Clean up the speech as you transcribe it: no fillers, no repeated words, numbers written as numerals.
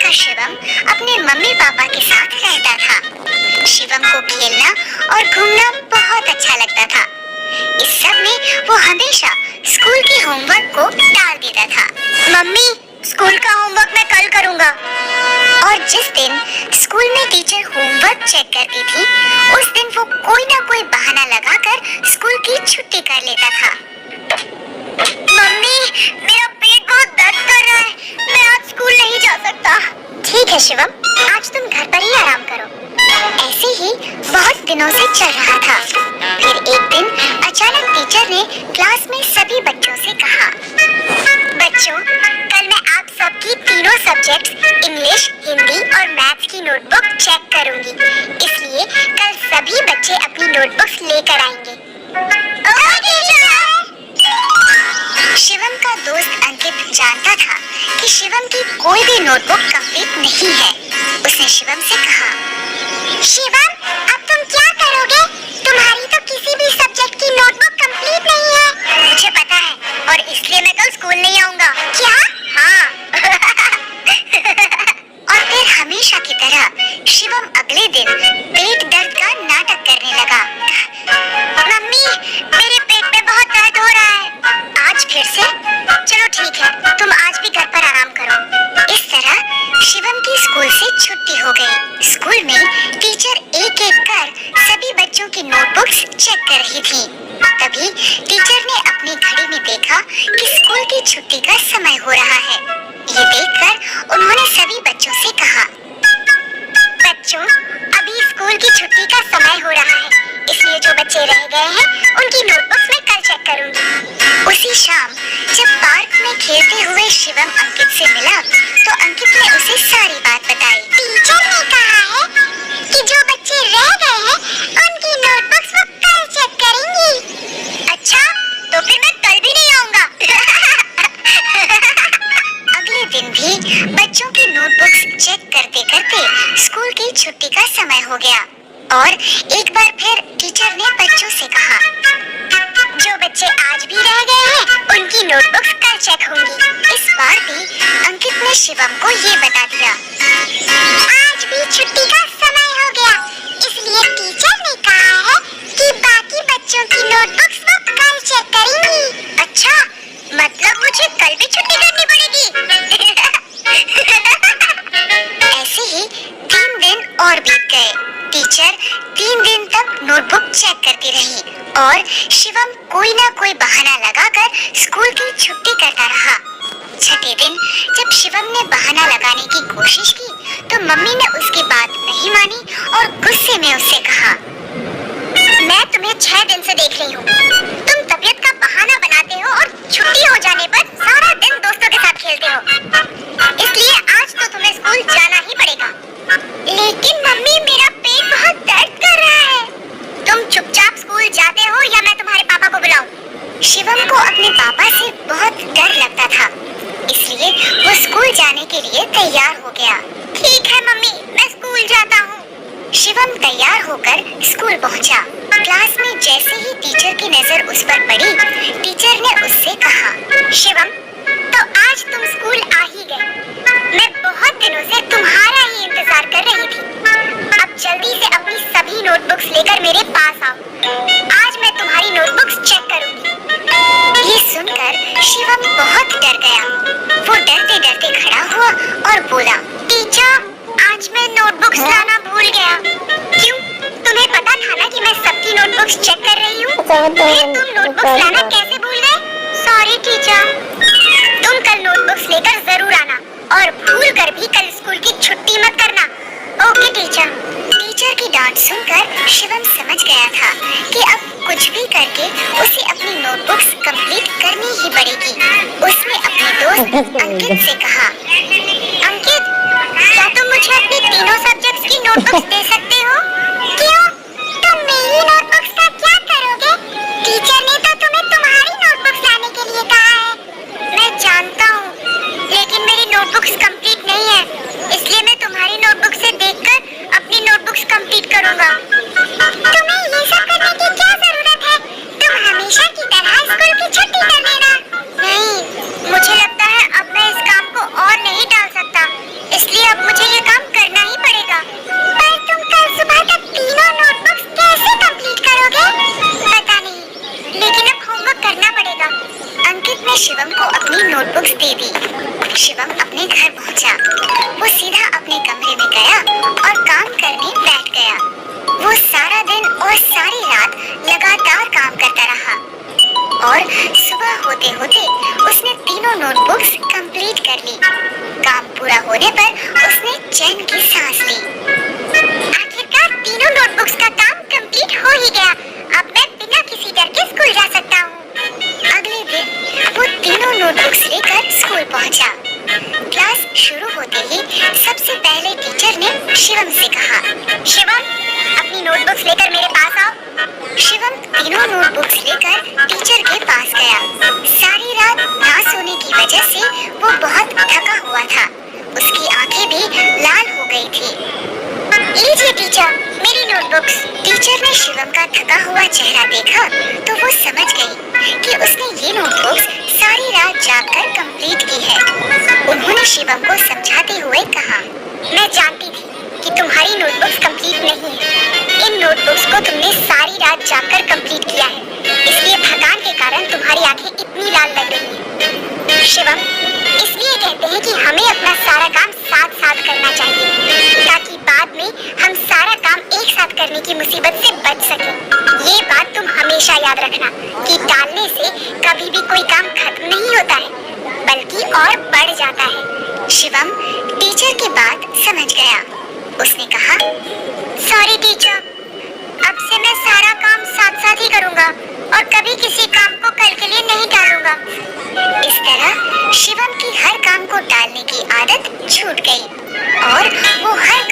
का शिवम अपने mummy papa के साथ रहता था। शिवम को खेलना और घूमना बहुत अच्छा लगता था। इस सब में वो हमेशा स्कूल के होमवर्क को टाल देता था। मम्मी, स्कूल का होमवर्क मैं कल करूँगा। और जिस दिन स्कूल में टीचर होमवर्क चेक करती थी, उस दिन वो कोई ना कोई बहाना लगाकर स्कूल की छुट्टी कर लेता था। मम्मी, मेरा पेट बहुत दर्द कर रहा है, मैं आज स्कूल नहीं जा सकता। ठीक है शिवम, आज तुम घर पर ही आराम करो। ऐसे ही बहुत दिनों से चल रहा था। फिर एक दिन अचानक टीचर ने क्लास में सभी बच्चों से कहा, बच्चों, कल मैं आप सबकी तीनों सब्जेक्ट्स इंग्लिश, हिंदी और मैथ्स की नोटबुक चेक करूंगी। इसलिए कल सभी बच्चे अपनी नोटबुक्स लेकर आएंगे। शिवम का दोस्त अंकित जानता था कि शिवम की कोई भी नोटबुक कंप्लीट नहीं है। उसने शिवम से कहा, शिवम, अब तुम क्या करोगे? तुम्हारी तो किसी भी सब्जेक्ट की नोटबुक कंप्लीट नहीं है। मुझे पता है, और इसलिए मैं कल स्कूल नहीं आऊंगा। क्या? हाँ। और फिर हमेशा की तरह शिवम अगले दिन पेट दर्द का नाटक करने लगा। मम्मी, मेरे पेट में बहुत दर्द हो रहा है। आज फिर से? चलो ठीक है, तुम आज भी घर पर आराम करो। इस तरह शिवम की स्कूल से छुट्टी हो गई। स्कूल में टीचर एक एक कर सभी बच्चों की नोटबुक्स चेक कर रही थी। तभी टीचर ने अपनी घड़ी में देखा कि स्कूल की छुट्टी का समय हो रहा है। ये देखकर उन्होंने सभी बच्चों से कहा, बच्चों, अभी स्कूल की छुट्टी का समय हो रहा है, इसलिए जो बच्चे रह गए हैं उनकी नोटबुक्स मैं कल चेक करूंगी। उसी शाम जब पार्क में खेलते हुए शिवम अंकित से मिला, तो अंकित ने उसे सारी बात बताई। टीचर ने कहा है कि जो बच्चे रह गए हैं उनकी नोटबुक्स वो कल चेक करेंगी। अच्छा, तो फिर मैं कल भी नहीं आऊंगा। अगले दिन भी बच्चों की नोटबुक्स चेक करते करते स्कूल की छुट्टी का समय हो गया और एक बार फिर टीचर ने बच्चों से कहा, जो बच्चे आज भी रह गए हैं उनकी नोटबुक्स कल चेक होंगी। इस बार भी अंकित ने शिवम को ये बता दिया, आज भी छुट्टी का समय हो गया, इसलिए टीचर ने कहा है कि बाकी बच्चों की नोटबुक्स वो कल चेक करेंगी। अच्छा, मतलब मुझे कल भी छुट्टी करनी पड़ेगी। ऐसे ही 3 दिन और बीत गए। टीचर 3 दिन तक नोटबुक चेक करती रही और शिवम कोई ना कोई बहाना लगाकर स्कूल की छुट्टी करता रहा। छठे दिन जब शिवम ने बहाना लगाने की कोशिश की, तो मम्मी ने उसकी बात नहीं मानी और गुस्से में उससे कहा, मैं तुम्हें 6 दिन से देख रही हूँ। तुम तबीयत का बहाना बनाते हो और छुट्टी हो जाने पर सारा दिन दोस्तों के साथ खेलते हो। इसलिए आज तो तुम्हें स्कूल जाना ही पड़ेगा। लेकिन मम्मी, मेरा पेट बहुत दर्द कर रहा है। तुम चुपचाप स्कूल जाते हो या मैं तुम्हारे पापा को बुलाऊं? शिवम को अपने पापा से बहुत डर लगता था, इसलिए वो स्कूल जाने के लिए तैयार हो गया। ठीक है मम्मी, मैं स्कूल जाता हूँ। शिवम तैयार होकर स्कूल पहुँचा। क्लास में जैसे ही टीचर की नजर उस पर पड़ी, टीचर ने उससे कहा, शिवम, तो आज तुम स्कूल आ ही गए। मैं बहुत दिनों से तुम्हारा ही इंतजार कर रही थी। अब जल्दी से अपनी सभी नोटबुक्स लेकर मेरे पास आओ। आज मैं तुम्हारी नोटबुक्स चेक करूंगी। ये सुनकर शिवम बहुत डर गया। वो डरते डरते खड़ा हुआ और बोला, टीचर, आज मैं नोटबुक्स लाना भूल गया। क्यों? तुम्हें पता था ना कि मैं सबकी नोटबुक्स चेक कर रही हूँ। फिर तुम नोटबुक्स लाना कैसे भूल गए? Sorry teacher. तुम कल नोटबुक्स लेकर जरूर आना और भूल कर भी कल स्कूल की छुट्टी मत करना। Okay teacher. टीचर की डांट सुनकर शिवम समझ गया था कि अब कुछ भी करके उसे अपनी नोटबुक्स कंप्लीट करनी ही पड़ेगी। उसने अपने दोस्त अंकित से कहा, अंकित, क्या तुम मुझे अपनी तीनों सब्जेक्ट्स की नोटबुक्स दे सकते हो? क्यों? तुम मेरी नोटबुक्स का क्या करोगे? टीचर ने तो तुम्हें तुम्हारी नोटबुक्स लाने के लिए कहा है। मैं जानता हूँ, लेकिन मेरी नोटबुक्स कंप्लीट नहीं है, इसलिए मैं तुम्हारी नोटबुक से देखकर अपनी नोटबुक्स कंप्लीट करूँगा। तुम्हें ये सब करने की क्या जरूरत है? तुम हमेशा की तरह स्कूल की छुट्टी कर देना। नहीं, मुझे लगता है अब मैं इस काम को और नहीं टाल सकता, इसलिए अब घर पहुंचा। वो सीधा अपने कमरे में गया और काम करने बैठ गया। वो सारा दिन और सारी रात लगातार काम करता रहा और सुबह होते होते उसने तीनों नोटबुक्स कंप्लीट कर ली। काम पूरा होने पर उसने चैन की सांस ली। आखिरकार तीनों नोटबुक्स का काम कंप्लीट हो ही गया। अब मैं बिना किसी डर के स्कूल जा सकता हूँ। अगले दिन वो तीनों नोटबुक्स लेकर स्कूल पहुंचा। क्लास शुरू होते ही सबसे पहले टीचर ने शिवम से कहा, शिवम, अपनी नोटबुक्स लेकर मेरे पास आओ। शिवम तीनों नोटबुक्स लेकर टीचर के पास गया। सारी रात ना सोने की वजह से वो बहुत थका हुआ था। उसकी आंखें भी लाल हो गई थी। लीजिए टीचर, मेरी नोटबुक्स। टीचर ने शिवम का थका हुआ चेहरा देखा तो वो समझ गई कि उसने ये नोटबुक्स सारी रात जागकर कंप्लीट की है। उन्होंने शिवम को समझाते हुए कहा, मैं जानती थी कि तुम्हारी नोटबुक्स कंप्लीट नहीं है। इन नोटबुक्स को तुमने सारी रात जागकर कंप्लीट किया है, इसलिए थकान के कारण तुम्हारी आंखें इतनी लाल लग रही हैं। शिवम, इसलिए कहते हैं कि हमें अपना सारा काम साथ साथ करना चाहिए ताकि बाद में हम सारा काम एक साथ करने की मुसीबत से बच सकें। ये बात तुम हमेशा याद रखना कि टालने से कभी भी कोई काम खत्म नहीं होता है, बल्कि और बढ़ जाता है। शिवम टीचर की बात समझ गया। उसने कहा, सॉरी टीचर, अब से मैं सारा काम साथ साथ ही करूँगा और कभी किसी काम को कल के लिए नहीं टालूंगा। इस तरह शिवम की हर काम को टालने की आदत छूट गई और वो हर